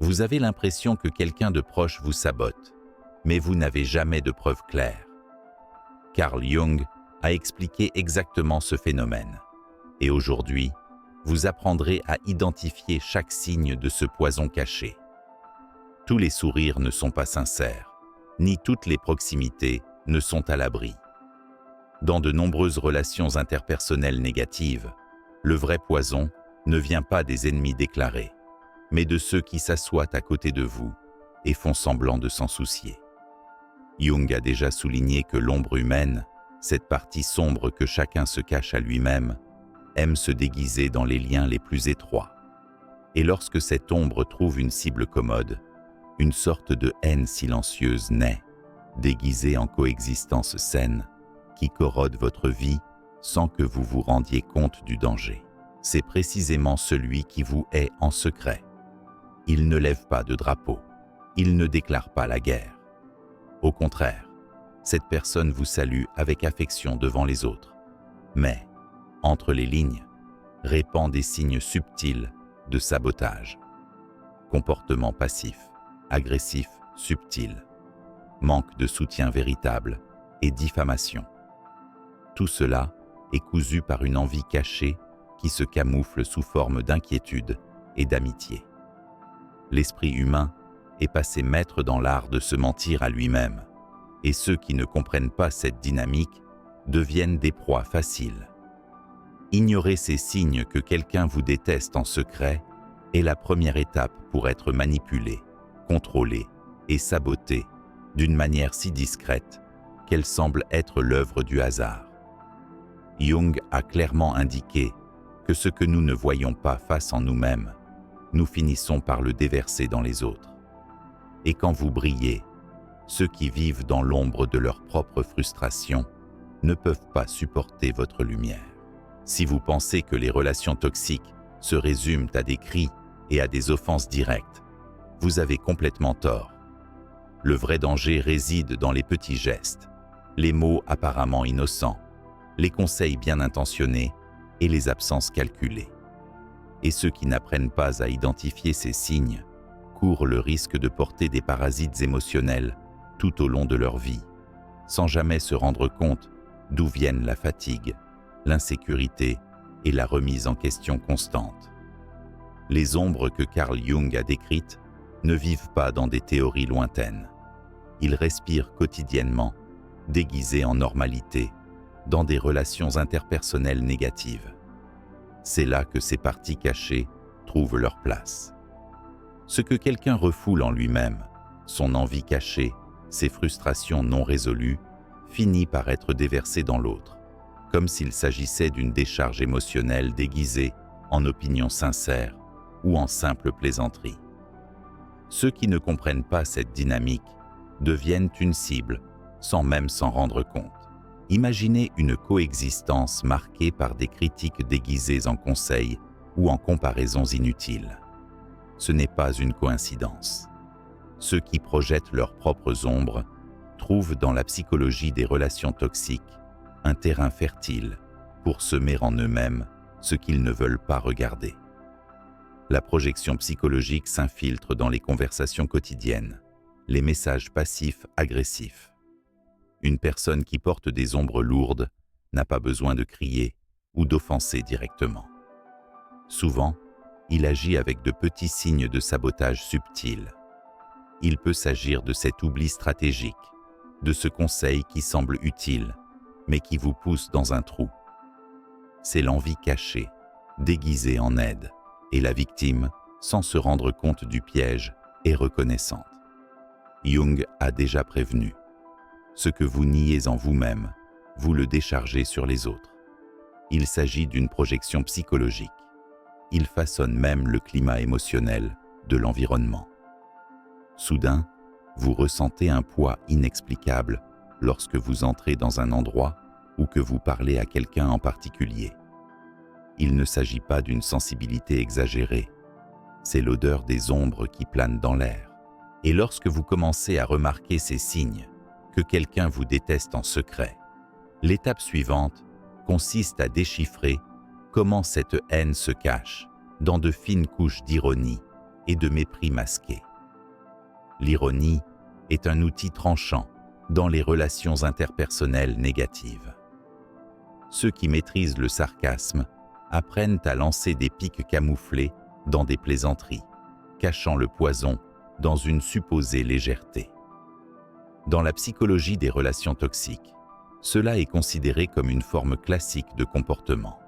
Vous avez l'impression que quelqu'un de proche vous sabote, mais vous n'avez jamais de preuves claires. Carl Jung a expliqué exactement ce phénomène. Et aujourd'hui, vous apprendrez à identifier chaque signe de ce poison caché. Tous les sourires ne sont pas sincères, ni toutes les proximités ne sont à l'abri. Dans de nombreuses relations interpersonnelles négatives, le vrai poison ne vient pas des ennemis déclarés, mais de ceux qui s'assoient à côté de vous et font semblant de s'en soucier. Jung a déjà souligné que l'ombre humaine, cette partie sombre que chacun se cache à lui-même, aime se déguiser dans les liens les plus étroits. Et lorsque cette ombre trouve une cible commode, une sorte de haine silencieuse naît, déguisée en coexistence saine, qui corrode votre vie sans que vous vous rendiez compte du danger. C'est précisément celui qui vous hait en secret. Il ne lève pas de drapeau, il ne déclare pas la guerre. Au contraire, cette personne vous salue avec affection devant les autres, mais, entre les lignes, répand des signes subtils de sabotage. Comportement passif, agressif, subtil, manque de soutien véritable et diffamation. Tout cela est cousu par une envie cachée qui se camoufle sous forme d'inquiétude et d'amitié. L'esprit humain est passé maître dans l'art de se mentir à lui-même, et ceux qui ne comprennent pas cette dynamique deviennent des proies faciles. Ignorer ces signes que quelqu'un vous déteste en secret est la première étape pour être manipulé, contrôlé et saboté d'une manière si discrète qu'elle semble être l'œuvre du hasard. Jung a clairement indiqué que ce que nous ne voyons pas face en nous-mêmes, nous finissons par le déverser dans les autres. Et quand vous brillez, ceux qui vivent dans l'ombre de leur propre frustration ne peuvent pas supporter votre lumière. Si vous pensez que les relations toxiques se résument à des cris et à des offenses directes, vous avez complètement tort. Le vrai danger réside dans les petits gestes, les mots apparemment innocents, les conseils bien intentionnés et les absences calculées. Et ceux qui n'apprennent pas à identifier ces signes courent le risque de porter des parasites émotionnels tout au long de leur vie, sans jamais se rendre compte d'où viennent la fatigue, l'insécurité et la remise en question constante. Les ombres que Carl Jung a décrites ne vivent pas dans des théories lointaines. Ils respirent quotidiennement, déguisés en normalité, dans des relations interpersonnelles négatives. C'est là que ces parties cachées trouvent leur place. Ce que quelqu'un refoule en lui-même, son envie cachée, ses frustrations non résolues, finit par être déversé dans l'autre, comme s'il s'agissait d'une décharge émotionnelle déguisée en opinion sincère ou en simple plaisanterie. Ceux qui ne comprennent pas cette dynamique deviennent une cible sans même s'en rendre compte. Imaginez une coexistence marquée par des critiques déguisées en conseils ou en comparaisons inutiles. Ce n'est pas une coïncidence. Ceux qui projettent leurs propres ombres trouvent dans la psychologie des relations toxiques un terrain fertile pour semer en eux-mêmes ce qu'ils ne veulent pas regarder. La projection psychologique s'infiltre dans les conversations quotidiennes, les messages passifs agressifs. Une personne qui porte des ombres lourdes n'a pas besoin de crier ou d'offenser directement. Souvent, il agit avec de petits signes de sabotage subtils. Il peut s'agir de cet oubli stratégique, de ce conseil qui semble utile, mais qui vous pousse dans un trou. C'est l'envie cachée, déguisée en aide, et la victime, sans se rendre compte du piège, est reconnaissante. Jung a déjà prévenu. Ce que vous niez en vous-même, vous le déchargez sur les autres. Il s'agit d'une projection psychologique. Il façonne même le climat émotionnel de l'environnement. Soudain, vous ressentez un poids inexplicable lorsque vous entrez dans un endroit ou que vous parlez à quelqu'un en particulier. Il ne s'agit pas d'une sensibilité exagérée. C'est l'odeur des ombres qui plane dans l'air. Et lorsque vous commencez à remarquer ces signes, que quelqu'un vous déteste en secret, l'étape suivante consiste à déchiffrer comment cette haine se cache dans de fines couches d'ironie, et de mépris masqué. L'ironie est un outil tranchant dans les relations interpersonnelles négatives. Ceux qui maîtrisent le sarcasme apprennent à lancer des pics camouflés dans des plaisanteries, cachant le poison dans une supposée légèreté. Dans la psychologie des relations toxiques, cela est considéré comme une forme classique de comportement.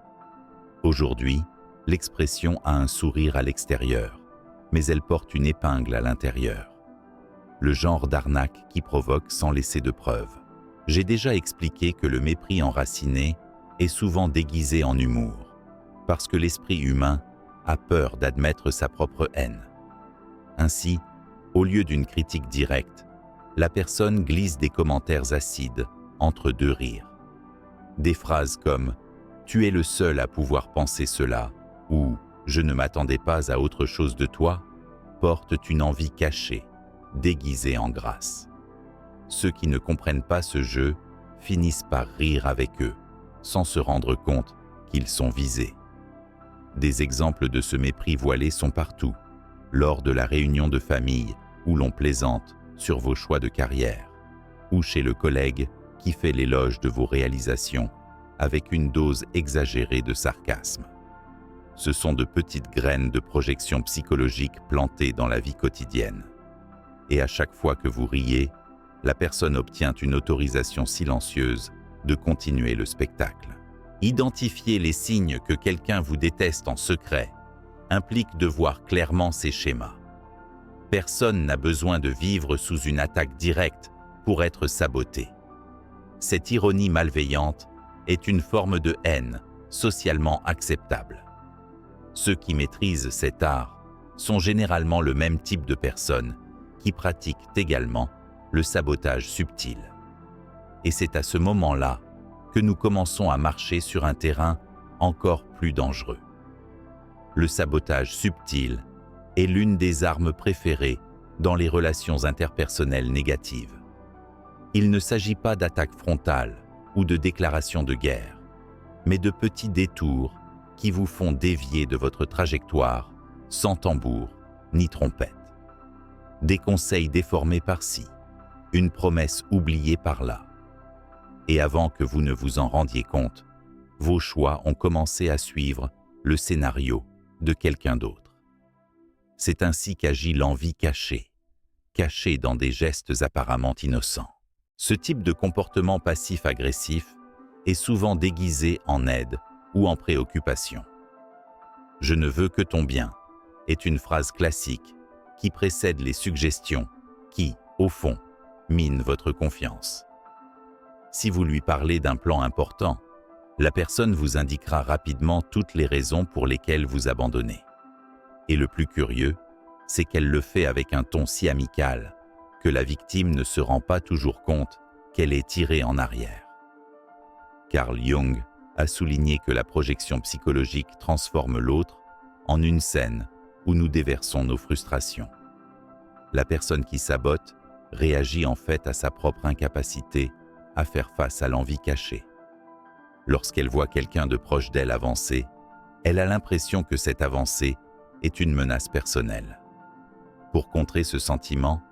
Aujourd'hui, l'expression a un sourire à l'extérieur, mais elle porte une épingle à l'intérieur. Le genre d'arnaque qui provoque sans laisser de preuves. J'ai déjà expliqué que le mépris enraciné est souvent déguisé en humour, parce que l'esprit humain a peur d'admettre sa propre haine. Ainsi, au lieu d'une critique directe, la personne glisse des commentaires acides entre deux rires. Des phrases comme « Tu es le seul à pouvoir penser cela » ou « Je ne m'attendais pas à autre chose de toi » portent une envie cachée, déguisée en grâce. Ceux qui ne comprennent pas ce jeu finissent par rire avec eux, sans se rendre compte qu'ils sont visés. Des exemples de ce mépris voilé sont partout, lors de la réunion de famille où l'on plaisante sur vos choix de carrière, ou chez le collègue qui fait l'éloge de vos réalisations avec une dose exagérée de sarcasme. Ce sont de petites graines de projection psychologique plantées dans la vie quotidienne. Et à chaque fois que vous riez, la personne obtient une autorisation silencieuse de continuer le spectacle. Identifier les signes que quelqu'un vous déteste en secret implique de voir clairement ces schémas. Personne n'a besoin de vivre sous une attaque directe pour être saboté. Cette ironie malveillante est une forme de haine socialement acceptable. Ceux qui maîtrisent cet art sont généralement le même type de personnes qui pratiquent également le sabotage subtil. Et c'est à ce moment-là que nous commençons à marcher sur un terrain encore plus dangereux. Le sabotage subtil est l'une des armes préférées dans les relations interpersonnelles négatives. Il ne s'agit pas d'attaque frontale ou de déclaration de guerre, mais de petits détours qui vous font dévier de votre trajectoire sans tambour ni trompette. Des conseils déformés par-ci, une promesse oubliée par-là. Et avant que vous ne vous en rendiez compte, vos choix ont commencé à suivre le scénario de quelqu'un d'autre. C'est ainsi qu'agit l'envie cachée dans des gestes apparemment innocents. Ce type de comportement passif-agressif est souvent déguisé en aide ou en préoccupation. « Je ne veux que ton bien » est une phrase classique qui précède les suggestions qui, au fond, minent votre confiance. Si vous lui parlez d'un plan important, la personne vous indiquera rapidement toutes les raisons pour lesquelles vous abandonnez. Et le plus curieux, c'est qu'elle le fait avec un ton si amical que la victime ne se rend pas toujours compte qu'elle est tirée en arrière. Carl Jung a souligné que la projection psychologique transforme l'autre en une scène où nous déversons nos frustrations. La personne qui sabote réagit en fait à sa propre incapacité à faire face à l'envie cachée. Lorsqu'elle voit quelqu'un de proche d'elle avancer, elle a l'impression que cette avancée est une menace personnelle. Pour contrer ce sentiment,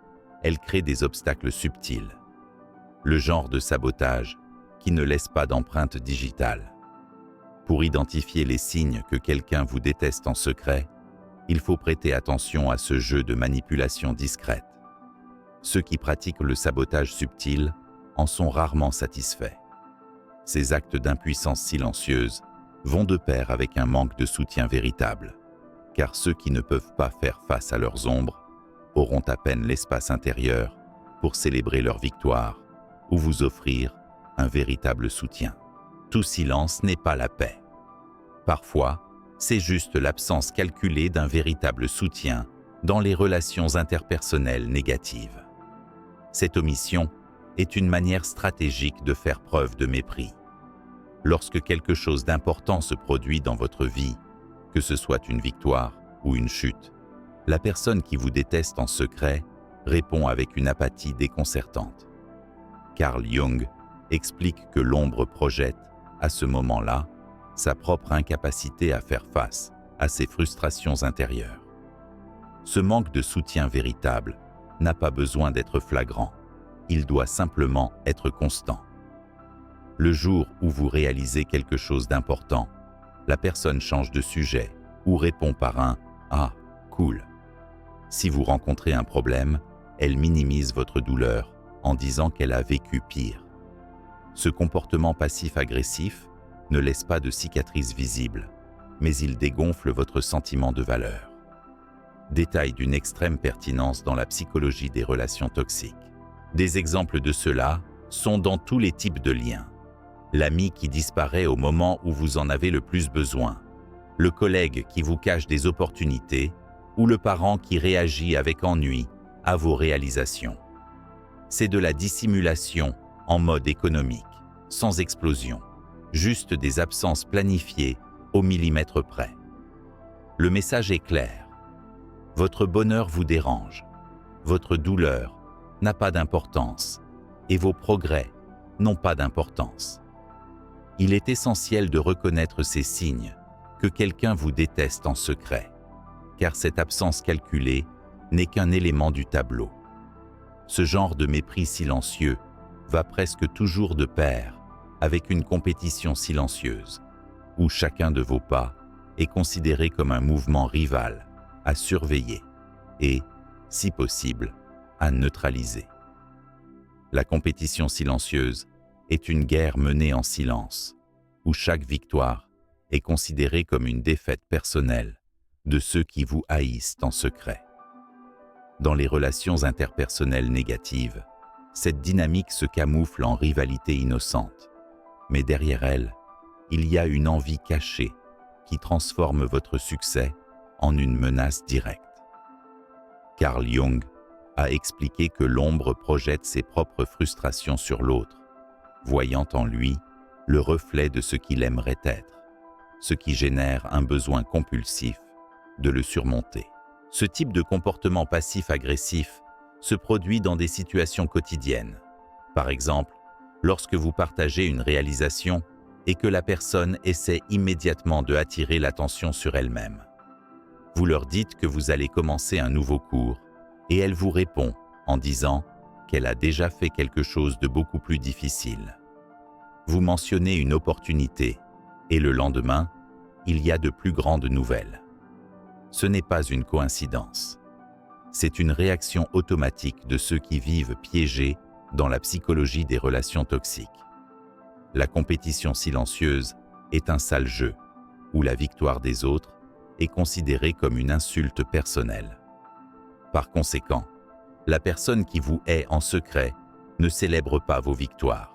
elle crée des obstacles subtils. Le genre de sabotage qui ne laisse pas d'empreinte digitale. Pour identifier les signes que quelqu'un vous déteste en secret, il faut prêter attention à ce jeu de manipulation discrète. Ceux qui pratiquent le sabotage subtil en sont rarement satisfaits. Ces actes d'impuissance silencieuse vont de pair avec un manque de soutien véritable, car ceux qui ne peuvent pas faire face à leurs ombres auront à peine l'espace intérieur pour célébrer leur victoire ou vous offrir un véritable soutien. Tout silence n'est pas la paix. Parfois, c'est juste l'absence calculée d'un véritable soutien dans les relations interpersonnelles négatives. Cette omission est une manière stratégique de faire preuve de mépris. Lorsque quelque chose d'important se produit dans votre vie, que ce soit une victoire ou une chute, la personne qui vous déteste en secret répond avec une apathie déconcertante. Carl Jung explique que l'ombre projette, à ce moment-là, sa propre incapacité à faire face à ses frustrations intérieures. Ce manque de soutien véritable n'a pas besoin d'être flagrant. Il doit simplement être constant. Le jour où vous réalisez quelque chose d'important, la personne change de sujet ou répond par un « Ah, cool ». Si vous rencontrez un problème, elle minimise votre douleur en disant qu'elle a vécu pire. Ce comportement passif-agressif ne laisse pas de cicatrices visibles, mais il dégonfle votre sentiment de valeur. Détail d'une extrême pertinence dans la psychologie des relations toxiques. Des exemples de cela sont dans tous les types de liens. L'ami qui disparaît au moment où vous en avez le plus besoin, le collègue qui vous cache des opportunités ou le parent qui réagit avec ennui à vos réalisations. C'est de la dissimulation en mode économique, sans explosion, juste des absences planifiées au millimètre près. Le message est clair. Votre bonheur vous dérange, votre douleur n'a pas d'importance et vos progrès n'ont pas d'importance. Il est essentiel de reconnaître ces signes que quelqu'un vous déteste en secret, car cette absence calculée n'est qu'un élément du tableau. Ce genre de mépris silencieux va presque toujours de pair avec une compétition silencieuse, où chacun de vos pas est considéré comme un mouvement rival à surveiller et, si possible, à neutraliser. La compétition silencieuse est une guerre menée en silence, où chaque victoire est considérée comme une défaite personnelle de ceux qui vous haïssent en secret. Dans les relations interpersonnelles négatives, cette dynamique se camoufle en rivalité innocente, mais derrière elle, il y a une envie cachée qui transforme votre succès en une menace directe. Carl Jung a expliqué que l'ombre projette ses propres frustrations sur l'autre, voyant en lui le reflet de ce qu'il aimerait être, ce qui génère un besoin compulsif de le surmonter. Ce type de comportement passif-agressif se produit dans des situations quotidiennes. Par exemple, lorsque vous partagez une réalisation et que la personne essaie immédiatement de attirer l'attention sur elle-même. Vous leur dites que vous allez commencer un nouveau cours et elle vous répond en disant qu'elle a déjà fait quelque chose de beaucoup plus difficile. Vous mentionnez une opportunité et le lendemain, il y a de plus grandes nouvelles. Ce n'est pas une coïncidence. C'est une réaction automatique de ceux qui vivent piégés dans la psychologie des relations toxiques. La compétition silencieuse est un sale jeu, où la victoire des autres est considérée comme une insulte personnelle. Par conséquent, la personne qui vous hait en secret ne célèbre pas vos victoires.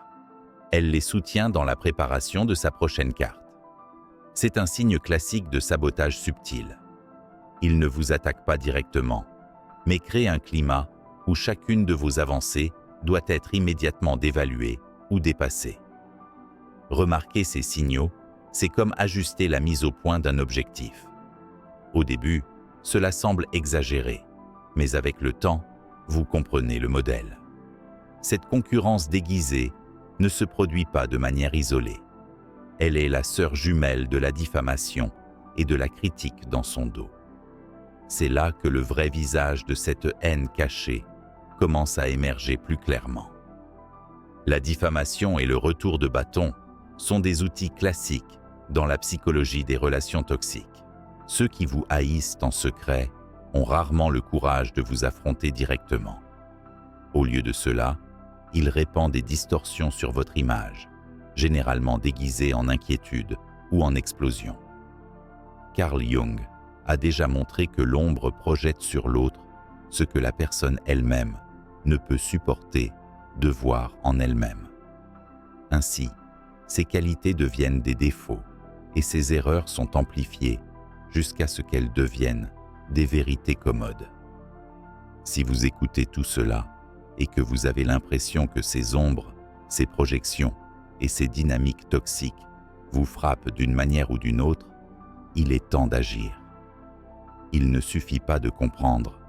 Elle les soutient dans la préparation de sa prochaine carte. C'est un signe classique de sabotage subtil. Il ne vous attaque pas directement, mais crée un climat où chacune de vos avancées doit être immédiatement dévaluée ou dépassée. Remarquer ces signaux, c'est comme ajuster la mise au point d'un objectif. Au début, cela semble exagéré, mais avec le temps, vous comprenez le modèle. Cette concurrence déguisée ne se produit pas de manière isolée. Elle est la sœur jumelle de la diffamation et de la critique dans son dos. C'est là que le vrai visage de cette haine cachée commence à émerger plus clairement. La diffamation et le retour de bâton sont des outils classiques dans la psychologie des relations toxiques. Ceux qui vous haïssent en secret ont rarement le courage de vous affronter directement. Au lieu de cela, ils répandent des distorsions sur votre image, généralement déguisées en inquiétude ou en explosion. Carl Jung a déjà montré que l'ombre projette sur l'autre ce que la personne elle-même ne peut supporter de voir en elle-même. Ainsi, ses qualités deviennent des défauts et ses erreurs sont amplifiées jusqu'à ce qu'elles deviennent des vérités commodes. Si vous écoutez tout cela et que vous avez l'impression que ces ombres, ces projections et ces dynamiques toxiques vous frappent d'une manière ou d'une autre, il est temps d'agir. Il ne suffit pas de comprendre.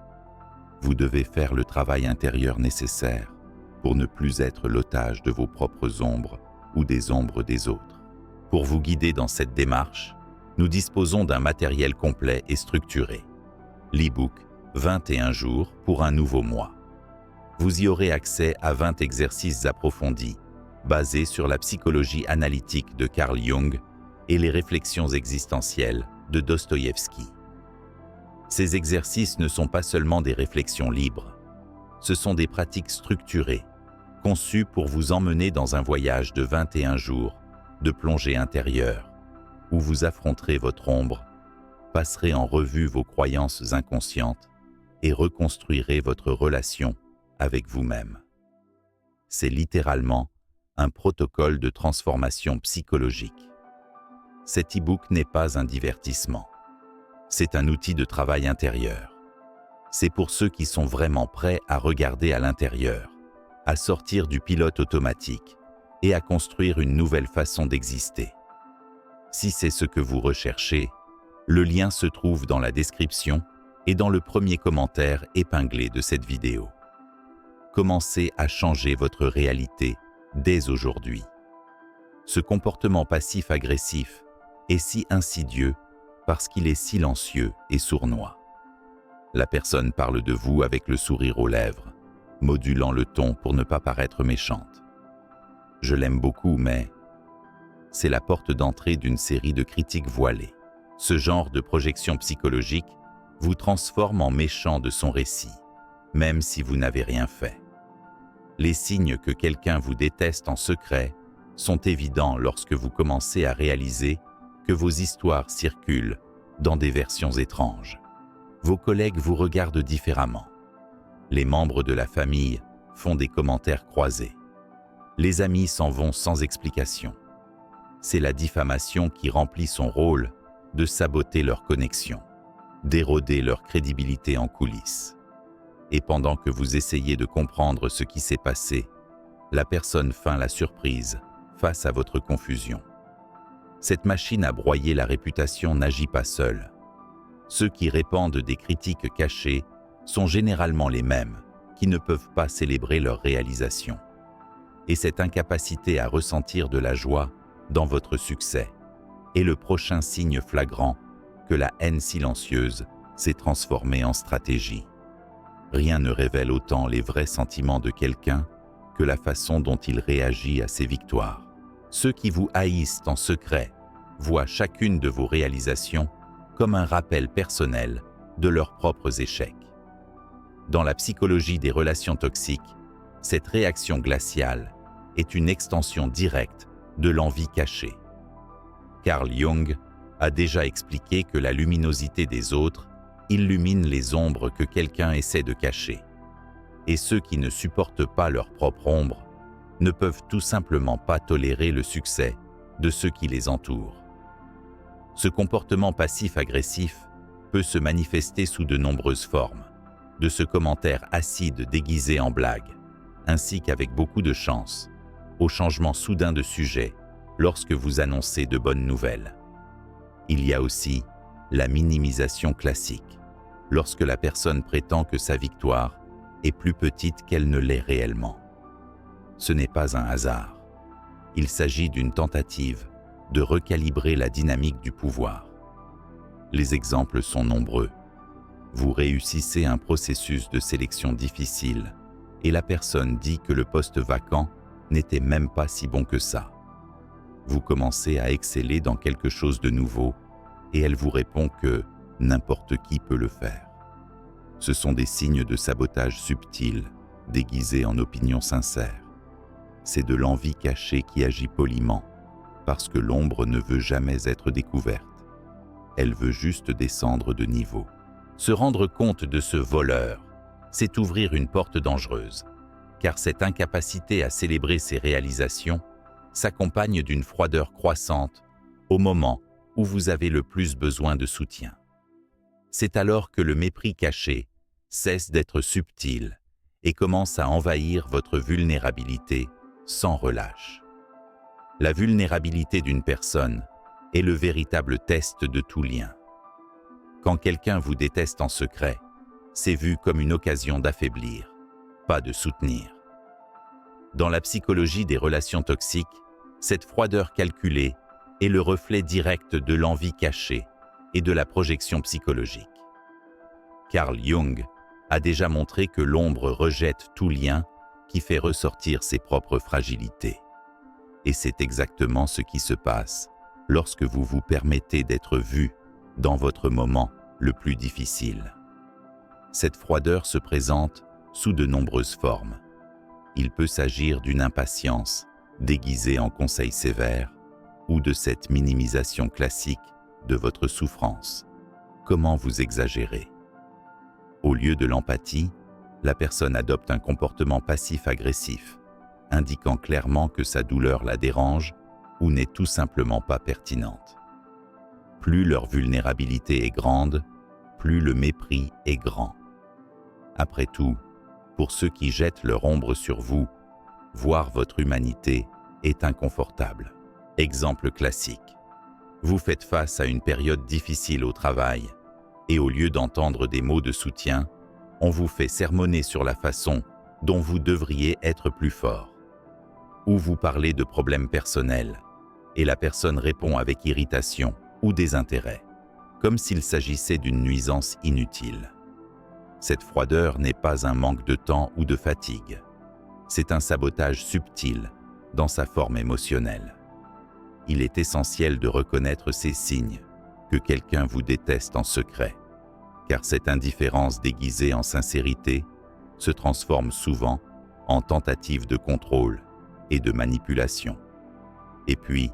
Vous devez faire le travail intérieur nécessaire pour ne plus être l'otage de vos propres ombres ou des ombres des autres. Pour vous guider dans cette démarche, nous disposons d'un matériel complet et structuré. L'e-book 21 jours pour un nouveau mois. Vous y aurez accès à 20 exercices approfondis, basés sur la psychologie analytique de Carl Jung et les réflexions existentielles de Dostoïevski. Ces exercices ne sont pas seulement des réflexions libres, ce sont des pratiques structurées, conçues pour vous emmener dans un voyage de 21 jours de plongée intérieure, où vous affronterez votre ombre, passerez en revue vos croyances inconscientes et reconstruirez votre relation avec vous-même. C'est littéralement un protocole de transformation psychologique. Cet e-book n'est pas un divertissement. C'est un outil de travail intérieur. C'est pour ceux qui sont vraiment prêts à regarder à l'intérieur, à sortir du pilote automatique et à construire une nouvelle façon d'exister. Si c'est ce que vous recherchez, le lien se trouve dans la description et dans le premier commentaire épinglé de cette vidéo. Commencez à changer votre réalité dès aujourd'hui. Ce comportement passif-agressif est si insidieux parce qu'il est silencieux et sournois. La personne parle de vous avec le sourire aux lèvres, modulant le ton pour ne pas paraître méchante. Je l'aime beaucoup, mais c'est la porte d'entrée d'une série de critiques voilées. Ce genre de projection psychologique vous transforme en méchant de son récit, même si vous n'avez rien fait. Les signes que quelqu'un vous déteste en secret sont évidents lorsque vous commencez à réaliser que vos histoires circulent dans des versions étranges. Vos collègues vous regardent différemment. Les membres de la famille font des commentaires croisés. Les amis s'en vont sans explication. C'est la diffamation qui remplit son rôle de saboter leur connexion, d'éroder leur crédibilité en coulisses. Et pendant que vous essayez de comprendre ce qui s'est passé, la personne feint la surprise face à votre confusion. Cette machine à broyer la réputation n'agit pas seule. Ceux qui répandent des critiques cachées sont généralement les mêmes qui ne peuvent pas célébrer leur réalisation. Et cette incapacité à ressentir de la joie dans votre succès est le prochain signe flagrant que la haine silencieuse s'est transformée en stratégie. Rien ne révèle autant les vrais sentiments de quelqu'un que la façon dont il réagit à ses victoires. Ceux qui vous haïssent en secret voient chacune de vos réalisations comme un rappel personnel de leurs propres échecs. Dans la psychologie des relations toxiques, cette réaction glaciale est une extension directe de l'envie cachée. Carl Jung a déjà expliqué que la luminosité des autres illumine les ombres que quelqu'un essaie de cacher. Et ceux qui ne supportent pas leur propre ombre ne peuvent tout simplement pas tolérer le succès de ceux qui les entourent. Ce comportement passif-agressif peut se manifester sous de nombreuses formes, de ce commentaire acide déguisé en blague, ainsi qu'avec beaucoup de chance, au changement soudain de sujet lorsque vous annoncez de bonnes nouvelles. Il y a aussi la minimisation classique, lorsque la personne prétend que sa victoire est plus petite qu'elle ne l'est réellement. Ce n'est pas un hasard. Il s'agit d'une tentative de recalibrer la dynamique du pouvoir. Les exemples sont nombreux. Vous réussissez un processus de sélection difficile et la personne dit que le poste vacant n'était même pas si bon que ça. Vous commencez à exceller dans quelque chose de nouveau et elle vous répond que n'importe qui peut le faire. Ce sont des signes de sabotage subtils, déguisés en opinions sincères. C'est de l'envie cachée qui agit poliment, parce que l'ombre ne veut jamais être découverte. Elle veut juste descendre de niveau. Se rendre compte de ce voleur, c'est ouvrir une porte dangereuse, car cette incapacité à célébrer ses réalisations s'accompagne d'une froideur croissante au moment où vous avez le plus besoin de soutien. C'est alors que le mépris caché cesse d'être subtil et commence à envahir votre vulnérabilité sans relâche. La vulnérabilité d'une personne est le véritable test de tout lien. Quand quelqu'un vous déteste en secret, c'est vu comme une occasion d'affaiblir, pas de soutenir. Dans la psychologie des relations toxiques, cette froideur calculée est le reflet direct de l'envie cachée et de la projection psychologique. Carl Jung a déjà montré que l'ombre rejette tout lien qui fait ressortir ses propres fragilités. Et c'est exactement ce qui se passe lorsque vous vous permettez d'être vu dans votre moment le plus difficile. Cette froideur se présente sous de nombreuses formes. Il peut s'agir d'une impatience déguisée en conseils sévères ou de cette minimisation classique de votre souffrance. Comment vous exagérez? Au lieu de l'empathie, la personne adopte un comportement passif-agressif, indiquant clairement que sa douleur la dérange ou n'est tout simplement pas pertinente. Plus leur vulnérabilité est grande, plus le mépris est grand. Après tout, pour ceux qui jettent leur ombre sur vous, voir votre humanité est inconfortable. Exemple classique. Vous faites face à une période difficile au travail et au lieu d'entendre des mots de soutien, on vous fait sermonner sur la façon dont vous devriez être plus fort. Ou vous parlez de problèmes personnels et la personne répond avec irritation ou désintérêt, comme s'il s'agissait d'une nuisance inutile. Cette froideur n'est pas un manque de temps ou de fatigue. C'est un sabotage subtil dans sa forme émotionnelle. Il est essentiel de reconnaître ces signes que quelqu'un vous déteste en secret, car cette indifférence déguisée en sincérité se transforme souvent en tentative de contrôle et de manipulation. Et puis,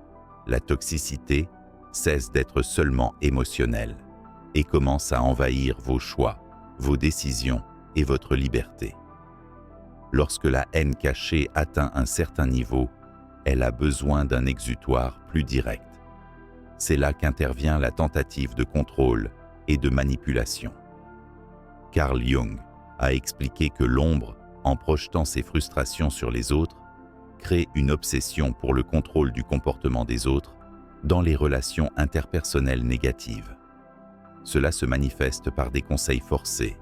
la toxicité cesse d'être seulement émotionnelle et commence à envahir vos choix, vos décisions et votre liberté. Lorsque la haine cachée atteint un certain niveau, elle a besoin d'un exutoire plus direct. C'est là qu'intervient la tentative de contrôle et de manipulation. Carl Jung a expliqué que l'ombre, en projetant ses frustrations sur les autres, crée une obsession pour le contrôle du comportement des autres dans les relations interpersonnelles négatives. Cela se manifeste par des conseils forcés,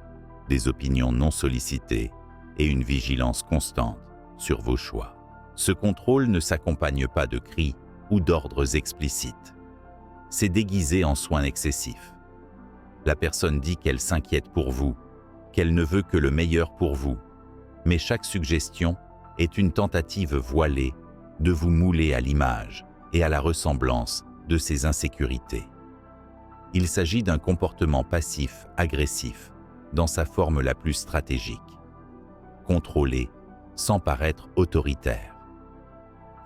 des opinions non sollicitées et une vigilance constante sur vos choix. Ce contrôle ne s'accompagne pas de cris ou d'ordres explicites. C'est déguisé en soins excessifs. La personne dit qu'elle s'inquiète pour vous, qu'elle ne veut que le meilleur pour vous, mais chaque suggestion est une tentative voilée de vous mouler à l'image et à la ressemblance de ses insécurités. Il s'agit d'un comportement passif-agressif dans sa forme la plus stratégique, contrôlé sans paraître autoritaire.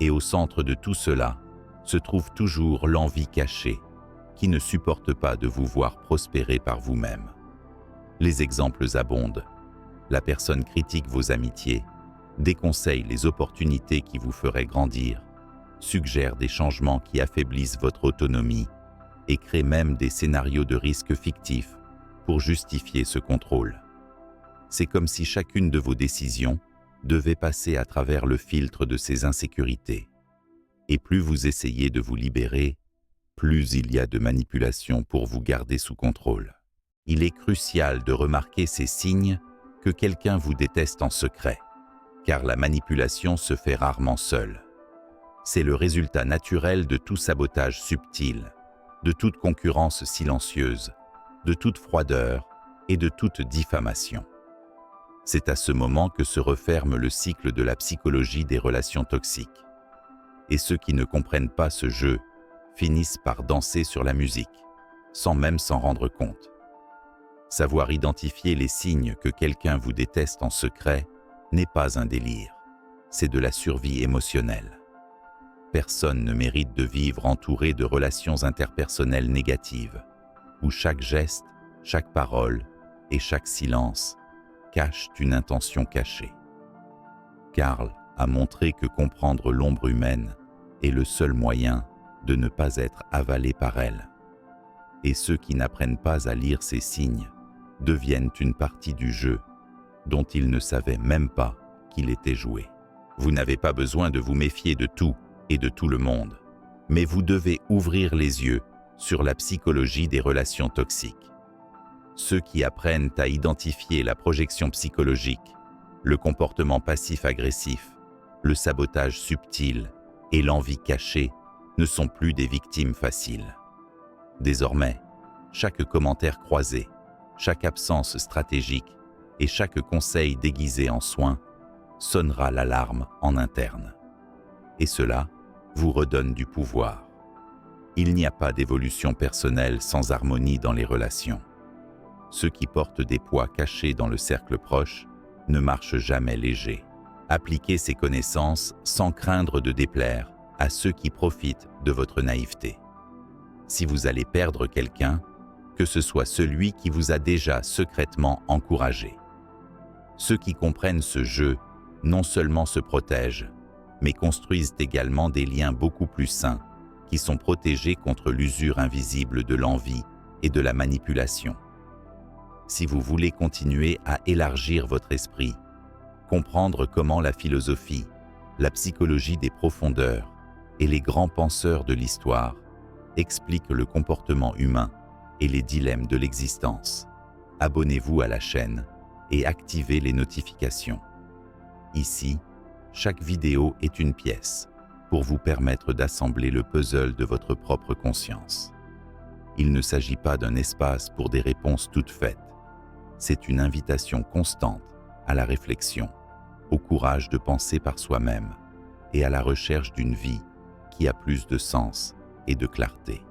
Et au centre de tout cela se trouve toujours l'envie cachée qui ne supporte pas de vous voir prospérer par vous-même. Les exemples abondent. La personne critique vos amitiés, déconseille les opportunités qui vous feraient grandir, suggère des changements qui affaiblissent votre autonomie et crée même des scénarios de risque fictifs pour justifier ce contrôle. C'est comme si chacune de vos décisions devait passer à travers le filtre de ces insécurités. Et plus vous essayez de vous libérer, plus il y a de manipulation pour vous garder sous contrôle. Il est crucial de remarquer ces signes que quelqu'un vous déteste en secret, car la manipulation se fait rarement seule. C'est le résultat naturel de tout sabotage subtil, de toute concurrence silencieuse, de toute froideur et de toute diffamation. C'est à ce moment que se referme le cycle de la psychologie des relations toxiques. Et ceux qui ne comprennent pas ce jeu finissent par danser sur la musique, sans même s'en rendre compte. Savoir identifier les signes que quelqu'un vous déteste en secret n'est pas un délire, c'est de la survie émotionnelle. Personne ne mérite de vivre entouré de relations interpersonnelles négatives, où chaque geste, chaque parole et chaque silence cachent une intention cachée. Carl a montré que comprendre l'ombre humaine est le seul moyen de ne pas être avalé par elle. Et ceux qui n'apprennent pas à lire ces signes deviennent une partie du jeu dont ils ne savaient même pas qu'il était joué. Vous n'avez pas besoin de vous méfier de tout et de tout le monde, mais vous devez ouvrir les yeux sur la psychologie des relations toxiques. Ceux qui apprennent à identifier la projection psychologique, le comportement passif-agressif, le sabotage subtil et l'envie cachée ne sont plus des victimes faciles. Désormais, chaque commentaire croisé, chaque absence stratégique et chaque conseil déguisé en soin sonnera l'alarme en interne. Et cela vous redonne du pouvoir. Il n'y a pas d'évolution personnelle sans harmonie dans les relations. Ceux qui portent des poids cachés dans le cercle proche ne marchent jamais léger. Appliquez ces connaissances sans craindre de déplaire à ceux qui profitent de votre naïveté. Si vous allez perdre quelqu'un, que ce soit celui qui vous a déjà secrètement encouragé. Ceux qui comprennent ce jeu non seulement se protègent, mais construisent également des liens beaucoup plus sains qui sont protégés contre l'usure invisible de l'envie et de la manipulation. Si vous voulez continuer à élargir votre esprit, comprendre comment la philosophie, la psychologie des profondeurs et les grands penseurs de l'histoire expliquent le comportement humain et les dilemmes de l'existence, abonnez-vous à la chaîne et activez les notifications. Ici, chaque vidéo est une pièce pour vous permettre d'assembler le puzzle de votre propre conscience. Il ne s'agit pas d'un espace pour des réponses toutes faites. C'est une invitation constante à la réflexion, au courage de penser par soi-même et à la recherche d'une vie qui a plus de sens et de clarté.